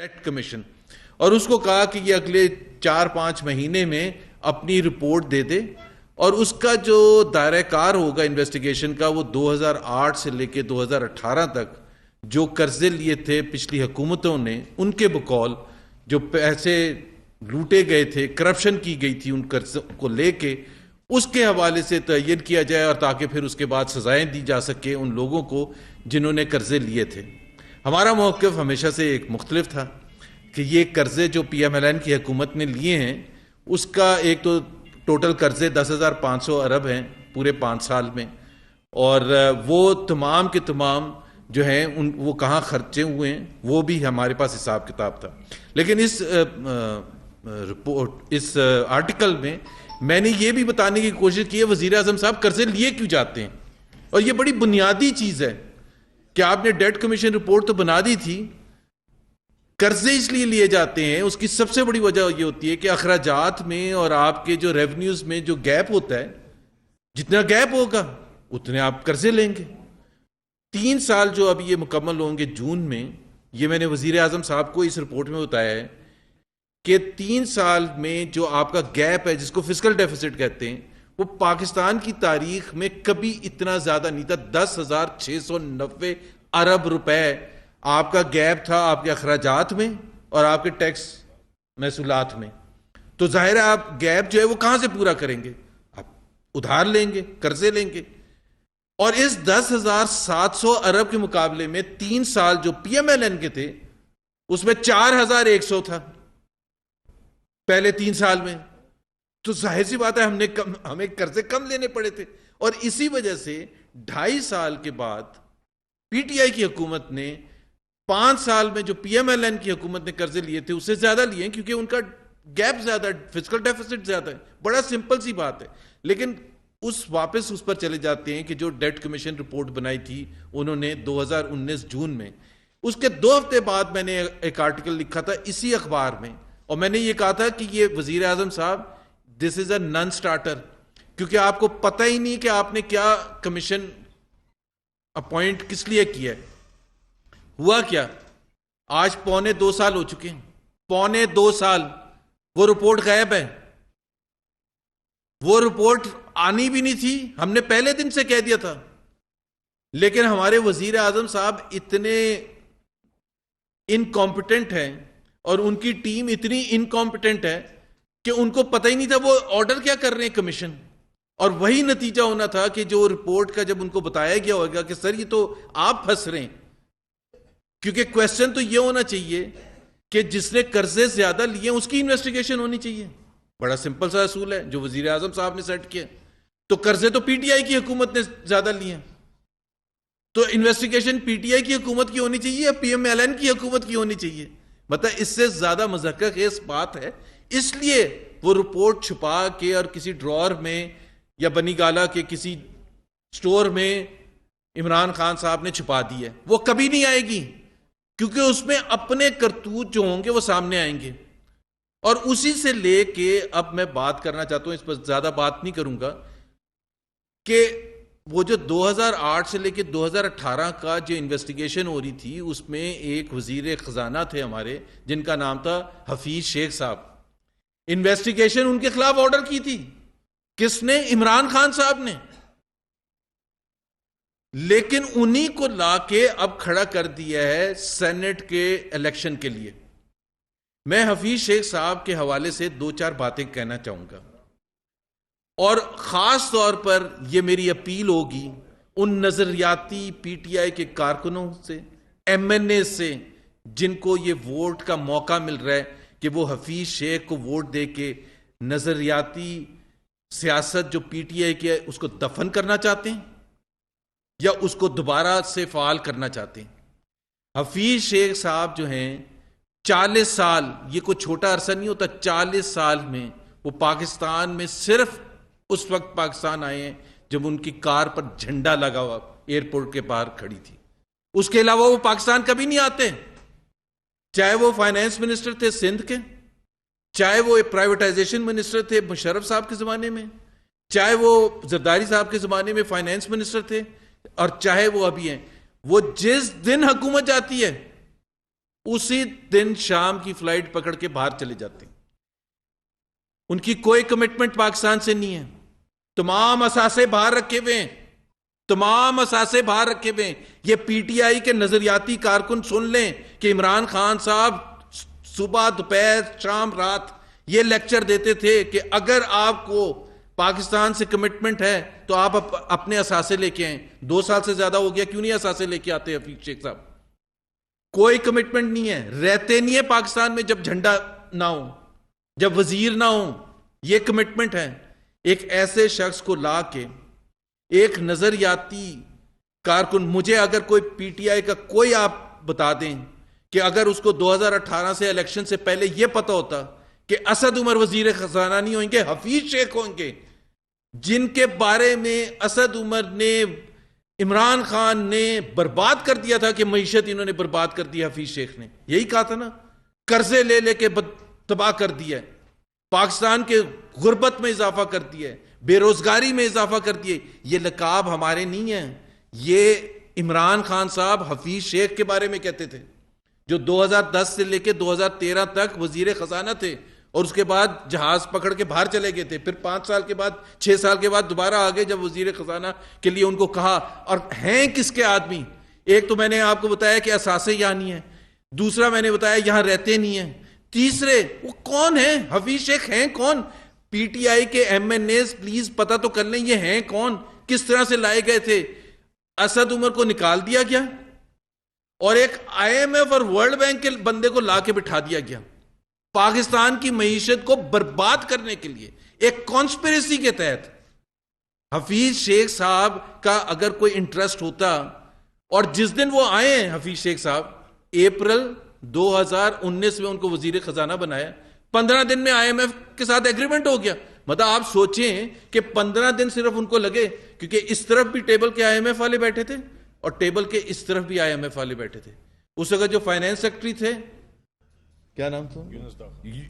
Date commission اور اس کو کہا کہ یہ اگلے 4-5 مہینے میں اپنی رپورٹ دے دے، اور اس کا جو دائرہ کار ہوگا انویسٹیگیشن کا وہ 2008 سے لے کے 2018 تک جو قرضے لیے تھے پچھلی حکومتوں نے، ان کے بقول جو پیسے لوٹے گئے تھے، کرپشن کی گئی تھی ان قرضوں کو لے کے، اس کے حوالے سے تعین کیا جائے، اور تاکہ پھر اس کے بعد سزائیں دی جا سکے ان لوگوں کو جنہوں نے قرضے لیے تھے۔ ہمارا موقف ہمیشہ سے ایک مختلف تھا کہ یہ قرضے جو پی ایم ایل این کی حکومت نے لیے ہیں، اس کا ایک تو ٹوٹل قرضے 10,500 ارب ہیں پورے 5 سال میں، اور وہ تمام کے تمام جو ہیں وہ کہاں خرچے ہوئے ہیں وہ بھی ہمارے پاس حساب کتاب تھا۔ لیکن اس آرٹیکل میں نے یہ بھی بتانے کی کوشش کی ہے وزیر اعظم صاحب قرضے لیے کیوں جاتے ہیں، اور یہ بڑی بنیادی چیز ہے کہ آپ نے ڈیٹ کمیشن رپورٹ تو بنا دی تھی، قرضے اس لیے لیے جاتے ہیں، اس کی سب سے بڑی وجہ یہ ہوتی ہے کہ اخراجات میں اور آپ کے جو ریونیوز میں جو گیپ ہوتا ہے، جتنا گیپ ہوگا اتنے آپ قرضے لیں گے۔ 3 سال جو ابھی یہ مکمل ہوں گے جون میں، یہ میں نے وزیر اعظم صاحب کو اس رپورٹ میں بتایا ہے کہ 3 سال میں جو آپ کا گیپ ہے جس کو فسکل ڈیفیسٹ کہتے ہیں، وہ پاکستان کی تاریخ میں کبھی اتنا زیادہ نہیں تھا۔ 10,690 ارب روپے آپ کا گیپ تھا آپ کے اخراجات میں اور آپ کے ٹیکس محصولات میں۔ تو ظاہر ہے آپ گیپ جو ہے وہ کہاں سے پورا کریں گے؟ آپ ادھار لیں گے، قرضے لیں گے، اور اس 10,700 ارب کے مقابلے میں 3 سال جو پی ایم ایل این کے تھے اس میں 4,100 تھا پہلے 3 سال میں۔ تو ظاہر سی بات ہے ہمیں قرضے کم لینے پڑے تھے، اور اسی وجہ سے 2.5 سال کے بعد پی ٹی آئی کی حکومت نے 5 سال میں جو پی ایم ایل این کی حکومت نے قرضے لیے تھے اس سے زیادہ لیے ہیں، کیونکہ ان کا گیپ زیادہ ہے، فسکل ڈیفیسٹ زیادہ ہے۔ بڑا سمپل سی بات ہے، لیکن واپس اس پر چلے جاتے ہیں کہ جو ڈیٹ کمیشن رپورٹ بنائی تھی انہوں نے 2019 جون میں، اس کے 2 ہفتے بعد میں نے ایک آرٹیکل لکھا تھا اسی اخبار میں، اور میں نے یہ کہا تھا کہ یہ وزیر اعظم صاحب دس از اے نان سٹارٹر، کیونکہ آپ کو پتہ ہی نہیں کہ آپ نے کیا کمیشن اپوائنٹ کس لیے کیا ہے۔ ہوا کیا؟ آج 2.25 سال ہو چکے ہیں، 2.25 سال وہ رپورٹ غائب ہے۔ وہ رپورٹ آنی بھی نہیں تھی، ہم نے پہلے دن سے کہہ دیا تھا، لیکن ہمارے وزیر اعظم صاحب اتنے انکمپیٹنٹ ہیں اور ان کی ٹیم اتنی انکمپیٹنٹ ہے کہ ان کو پتہ ہی نہیں تھا وہ آرڈر کیا کر رہے ہیں کمیشن، اور وہی نتیجہ ہونا تھا کہ جو رپورٹ کا جب ان کو بتایا گیا ہوگا کہ سر یہ تو آپ پھنس رہے ہیں، کیونکہ کویسچن تو یہ ہونا چاہیے کہ جس نے قرضے زیادہ لیے اس کی انویسٹیگیشن ہونی چاہیے۔ بڑا سمپل سا اصول ہے جو وزیر اعظم صاحب نے سیٹ کیا، تو قرضے تو پی ٹی آئی کی حکومت نے زیادہ لیے، تو انویسٹیگیشن پی ٹی آئی کی حکومت کی ہونی چاہیے یا پی ایم ایل این کی حکومت کی ہونی چاہیے؟ مطلب اس سے زیادہ مذہقہ خیز بات ہے، اس لیے وہ رپورٹ چھپا کے اور کسی ڈرار میں یا بنی گالا کے کسی سٹور میں عمران خان صاحب نے چھپا دی ہے، وہ کبھی نہیں آئے گی، کیونکہ اس میں اپنے کرتوت جو ہوں گے وہ سامنے آئیں گے۔ اور اسی سے لے کے اب میں بات کرنا چاہتا ہوں، اس پر زیادہ بات نہیں کروں گا، کہ وہ جو 2008 سے لے کے 2018 کا جو انویسٹیگیشن ہو رہی تھی اس میں ایک وزیر خزانہ تھے ہمارے جن کا نام تھا حفیظ شیخ صاحب۔ انویسٹیگیشن ان کے خلاف آرڈر کی تھی، کس نے؟ عمران خان صاحب نے، لیکن انہی کو لا کے اب کھڑا کر دیا ہے سینٹ کے الیکشن کے لیے۔ میں حفیظ شیخ صاحب کے حوالے سے 2-4 باتیں کہنا چاہوں گا، اور خاص طور پر یہ میری اپیل ہوگی ان نظریاتی پی ٹی آئی کے کارکنوں سے، ایم این اے سے، جن کو یہ ووٹ کا موقع مل رہا ہے کہ وہ حفیظ شیخ کو ووٹ دے کے نظریاتی سیاست جو پی ٹی آئی کی ہے اس کو دفن کرنا چاہتے ہیں یا اس کو دوبارہ سے فعال کرنا چاہتے ہیں۔ حفیظ شیخ صاحب جو ہیں 40 سال، یہ کوئی چھوٹا عرصہ نہیں ہوتا، 40 سال میں وہ پاکستان میں صرف اس وقت پاکستان آئے ہیں جب ان کی کار پر جھنڈا لگا ہوا ایئرپورٹ کے باہر کھڑی تھی، اس کے علاوہ وہ پاکستان کبھی نہیں آتے، چاہے وہ فائنانس منسٹر تھے سندھ کے، چاہے وہ پرائیویٹائزیشن منسٹر تھے مشرف صاحب کے زمانے میں، چاہے وہ زرداری صاحب کے زمانے میں فائنانس منسٹر تھے، اور چاہے وہ ابھی ہیں۔ وہ جس دن حکومت جاتی ہے اسی دن شام کی فلائٹ پکڑ کے باہر چلے جاتے ہیں. ان کی کوئی کمٹمنٹ پاکستان سے نہیں ہے. تمام اثاثے باہر رکھے ہوئے ہیں, تمام اثاثے باہر رکھے ہوئے ہیں. یہ پی ٹی آئی کے نظریاتی کارکن سن لیں کہ عمران خان صاحب صبح دوپہر شام رات یہ لیکچر دیتے تھے کہ اگر آپ کو پاکستان سے کمٹمنٹ ہے تو آپ اپنے اثاثے لے کے آئیں. 2 سال سے زیادہ ہو گیا, کیوں نہیں اثاثے لے کے آتے حفیظ شیخ صاحب؟ کوئی کمٹمنٹ نہیں ہے, رہتے نہیں ہے پاکستان میں جب جھنڈا نہ ہو, جب وزیر نہ ہو. یہ کمٹمنٹ ہے. ایک ایسے شخص کو لا کے ایک نظریاتی کارکن, مجھے اگر کوئی پی ٹی آئی کا کوئی آپ بتا دیں کہ اگر اس کو 2018 سے الیکشن سے پہلے یہ پتا ہوتا کہ اسد عمر وزیر خزانہ نہیں ہوئیں گے, حفیظ شیخ ہوں گے, جن کے بارے میں اسد عمر نے, عمران خان نے برباد کر دیا تھا کہ معیشت انہوں نے برباد کر دی. حفیظ شیخ نے یہی کہا تھا نا, قرضے لے لے کے تباہ کر دیا, پاکستان کے غربت میں اضافہ کر دیا, بے روزگاری میں اضافہ کر دیا. یہ لقاب ہمارے نہیں ہیں, یہ عمران خان صاحب حفیظ شیخ کے بارے میں کہتے تھے, جو 2010 سے لے کے 2013 تک وزیر خزانہ تھے, اور اس کے بعد جہاز پکڑ کے باہر چلے گئے تھے. پھر 5 سال کے بعد 6 سال کے بعد دوبارہ آگے جب وزیر خزانہ کے لیے ان کو کہا. اور ہیں کس کے آدمی؟ ایک تو میں نے آپ کو بتایا کہ اثاثے یہاں نہیں ہیں, دوسرا میں نے بتایا یہاں رہتے نہیں ہیں, تیسرے وہ کون ہیں؟ حفیظ شیخ ہیں کون؟ پی ٹی آئی کے ایم این ایز پلیز پتہ تو کر لیں یہ ہیں کون, کس طرح سے لائے گئے تھے. اسد عمر کو نکال دیا گیا اور ایک آئی ایم ایف اور ورلڈ بینک کے بندے کو لا کے بٹھا دیا گیا پاکستان کی معیشت کو برباد کرنے کے لیے, ایک کانسپریسی کے تحت. حفیظ شیخ صاحب کا اگر کوئی انٹرسٹ ہوتا, اور جس دن وہ آئے ہیں حفیظ شیخ صاحب, اپریل 2019 میں ان کو وزیر خزانہ بنایا, 15 دن میں آئی ایم ایف کے ساتھ ایگریمنٹ ہو گیا. مطلب آپ سوچیں کہ 15 دن صرف ان کو لگے, کیونکہ اس طرف بھی ٹیبل کے آئی ایم ایف والے بیٹھے تھے اور ٹیبل کے اس طرف بھی آئی ایم ایف والے بیٹھے تھے. اس وقت جو فائنانس سیکٹری تھے, کیا نام تھا,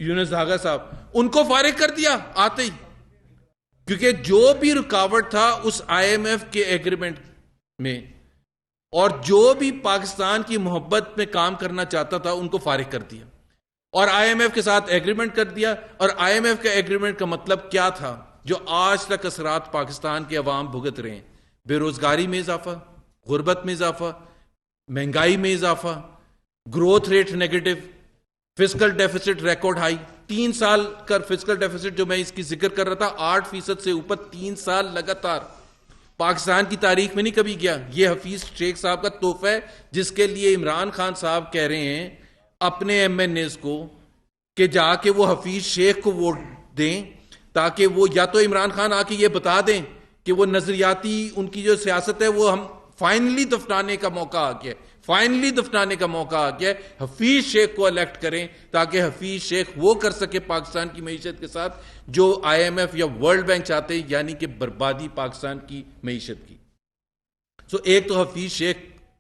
یونس دھاگا صاحب, ان کو فارغ کر دیا آتے ہی, کیونکہ جو بھی رکاوٹ تھا اس آئی ایم ایف کے ایگریمنٹ میں, اور جو بھی پاکستان کی محبت میں کام کرنا چاہتا تھا ان کو فارغ کر دیا اور آئی ایم ایف کے ساتھ ایگریمنٹ کر دیا. اور آئی ایم ایف کا ایگریمنٹ کا مطلب کیا تھا, جو آج تک اثرات پاکستان کے عوام بھگت رہے ہیں, بے روزگاری میں اضافہ, غربت میں اضافہ, مہنگائی میں اضافہ, growth rate negative, fiscal deficits record high. 3 سال کا فسکل ڈیفیسٹ جو میں اس کی ذکر کر رہا تھا, 8% سے اوپر 3 سال لگاتار, پاکستان کی تاریخ میں نہیں کبھی گیا. یہ حفیظ شیخ صاحب کا تحفہ ہے, جس کے لیے عمران خان صاحب کہہ رہے ہیں اپنے ایم این ایز کو کہ جا کے وہ حفیظ شیخ کو ووٹ دیں, تاکہ وہ یا تو عمران خان آ کے یہ بتا دیں کہ وہ نظریاتی ان کی جو سیاست ہے وہ ہم فائنلی دفنانے کا موقع آ گیا, فائنلی دفنانے کا موقع آ گیا, حفیظ شیخ کو الیکٹ کریں تاکہ حفیظ شیخ وہ کر سکے پاکستان کی معیشت کے ساتھ جو آئی ایم ایف یا ورلڈ بینک چاہتے ہیں, یعنی کہ بربادی پاکستان کی معیشت کی. ایک تو حفیظ شیخ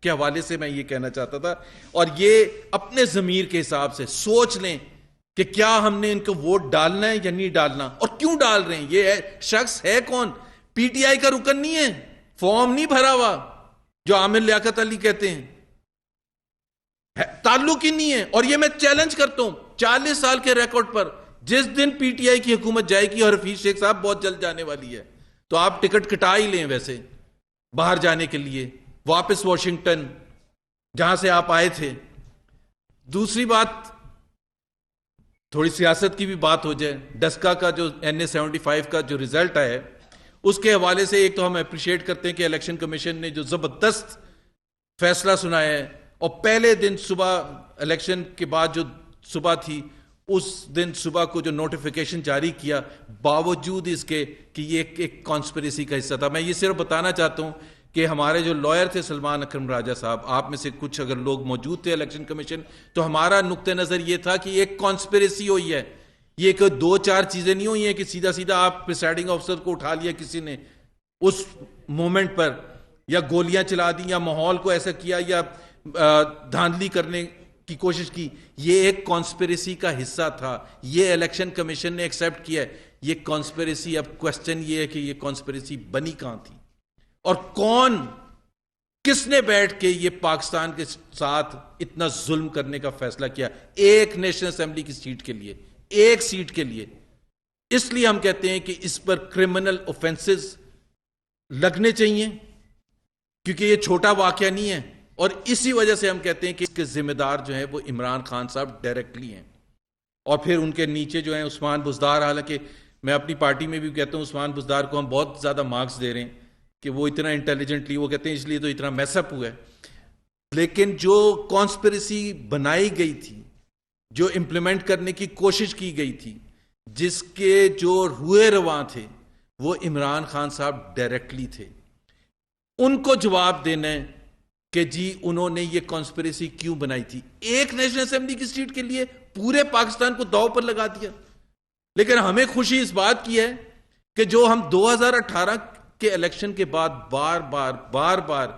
کے حوالے سے میں یہ کہنا چاہتا تھا, اور یہ اپنے ضمیر کے حساب سے سوچ لیں کہ کیا ہم نے ان کو ووٹ ڈالنا ہے یا نہیں ڈالنا, اور کیوں ڈال رہے ہیں. یہ شخص ہے کون؟ پی ٹی آئی کا رکن نہیں ہے, فارم نہیں بھرا ہوا جو عامر لیاقت علی کہتے ہیں, تعلق ہی نہیں ہے. اور یہ میں چیلنج کرتا ہوں 40 سال کے ریکارڈ پر, جس دن پی ٹی آئی کی حکومت جائے گی, اور حفیظ شیخ صاحب بہت جلد جانے والی ہے, تو آپ ٹکٹ کٹا ہی لیں ویسے باہر جانے کے لیے, واپس واشنگٹن جہاں سے آپ آئے تھے. دوسری بات, تھوڑی سیاست کی بھی بات ہو جائے. ڈسکا کا جو NA-75 کا جو ریزلٹ ہے اس کے حوالے سے ایک تو ہم اپریشیٹ کرتے ہیں کہ الیکشن کمیشن نے جو زبردست فیصلہ سنایا ہے, اور پہلے دن صبح الیکشن کے بعد جو صبح تھی اس دن صبح کو جو نوٹیفیکیشن جاری کیا, باوجود اس کے کہ یہ ایک کانسپریسی کا حصہ تھا. میں یہ صرف بتانا چاہتا ہوں کہ ہمارے جو لائر تھے سلمان اکرم راجہ صاحب, آپ میں سے کچھ اگر لوگ موجود تھے الیکشن کمیشن, تو ہمارا نقطہ نظر یہ تھا کہ ایک کانسپریسی ہوئی ہے, یہ کہ 2-4 چیزیں نہیں ہوئی ہیں کہ سیدھا سیدھا آپ پریسائڈنگ آفیسر کو اٹھا لیا کسی نے اس مومنٹ پر, یا گولیاں چلا دی, یا ماحول کو ایسا کیا, یا دھاندلی کرنے کی کوشش کی. یہ ایک کانسپریسی کا حصہ تھا, یہ الیکشن کمیشن نے ایکسیپٹ کیا ہے. یہ کانسپریسی, اب کوسچن یہ ہے کہ یہ کانسپریسی بنی کہاں تھی, اور کون کس نے بیٹھ کے یہ پاکستان کے ساتھ اتنا ظلم کرنے کا فیصلہ کیا ایک نیشنل اسمبلی کی سیٹ کے لیے، ایک سیٹ کے لیے؟ اس لیے ہم کہتے ہیں کہ اس پر کرمنل اوفینسز لگنے چاہیے، کیونکہ یہ چھوٹا واقعہ نہیں ہے، اور اسی وجہ سے ہم کہتے ہیں کہ اس کے ذمہ دار جو ہیں وہ عمران خان صاحب ڈائریکٹلی ہیں، اور پھر ان کے نیچے جو ہیں عثمان بزدار، حالانکہ میں اپنی پارٹی میں بھی کہتا ہوں عثمان بزدار کو ہم بہت زیادہ مارکس دے رہے ہیں کہ وہ اتنا انٹیلیجنٹلی، وہ کہتے ہیں اس لیے تو اتنا میس اپ ہوا ہے، لیکن جو کانسپریسی بنائی گئی تھی، جو امپلیمنٹ کرنے کی کوشش کی گئی تھی، جس کے جو روئے رواں تھے، وہ عمران خان صاحب ڈائریکٹلی تھے۔ ان کو جواب دینا ہے کہ جی انہوں نے یہ کانسپریسی کیوں بنائی تھی، ایک نیشنل اسمبلی کی سیٹ کے لیے پورے پاکستان کو داؤ پر لگا دیا۔ لیکن ہمیں خوشی اس بات کی ہے کہ جو ہم 2018 کے الیکشن کے بعد بار بار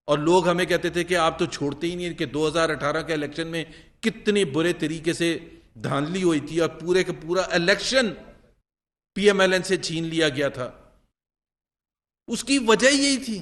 اور لوگ ہمیں کہتے تھے کہ آپ تو چھوڑتے ہی نہیں، کہ 2018 کے الیکشن میں کتنے برے طریقے سے دھاندلی ہوئی تھی اور پورے کا پورا election P M L N سے چھین لیا گیا تھا، اس کی وجہ یہی تھی